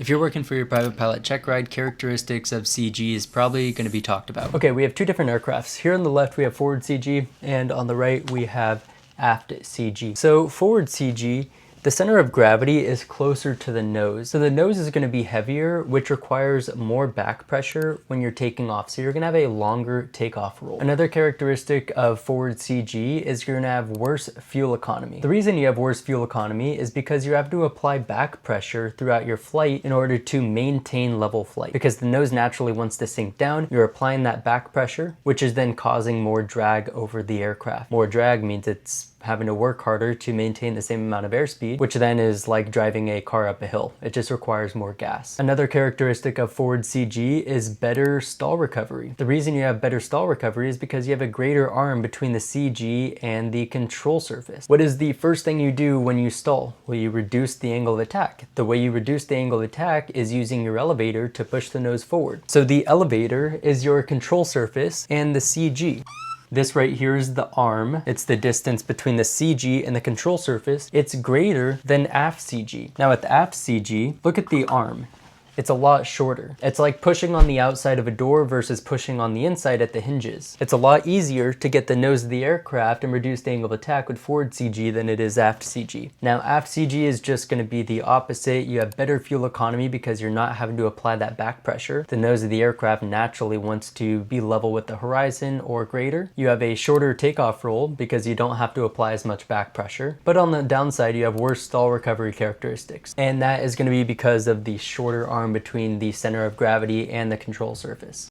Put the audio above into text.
If you're working for your private pilot check ride, characteristics of CG is probably going to be talked about. Okay, we have two different aircrafts. Here on the left we have forward CG, and on the right we have aft CG. So forward CG, the center of gravity is closer to the nose. So the nose is going to be heavier, which requires more back pressure when you're taking off. So you're going to have a longer takeoff roll. Another characteristic of forward CG is you're going to have worse fuel economy. The reason you have worse fuel economy is because you have to apply back pressure throughout your flight in order to maintain level flight. Because the nose naturally wants to sink down, you're applying that back pressure, which is then causing more drag over the aircraft. More drag means it's having to work harder to maintain the same amount of airspeed, which then is like driving a car up a hill. It just requires more gas. Another characteristic of forward CG is better stall recovery. The reason you have better stall recovery is because you have a greater arm between the CG and the control surface. What is the first thing you do when you stall? Well, you reduce the angle of attack. The way you reduce the angle of attack is using your elevator to push the nose forward. So the elevator is your control surface and the CG. This right here is the arm. It's the distance between the CG and the control surface. It's greater than aft CG. Now with aft CG, look at the arm. It's a lot shorter. It's like pushing on the outside of a door versus pushing on the inside at the hinges. It's a lot easier to get the nose of the aircraft and reduce the angle of attack with forward CG than it is aft CG. Now aft CG is just going to be the opposite. You have better fuel economy because you're not having to apply that back pressure. The nose of the aircraft naturally wants to be level with the horizon or greater. You have a shorter takeoff roll because you don't have to apply as much back pressure. But on the downside, you have worse stall recovery characteristics. And that is going to be because of the shorter arm between the center of gravity and the control surface.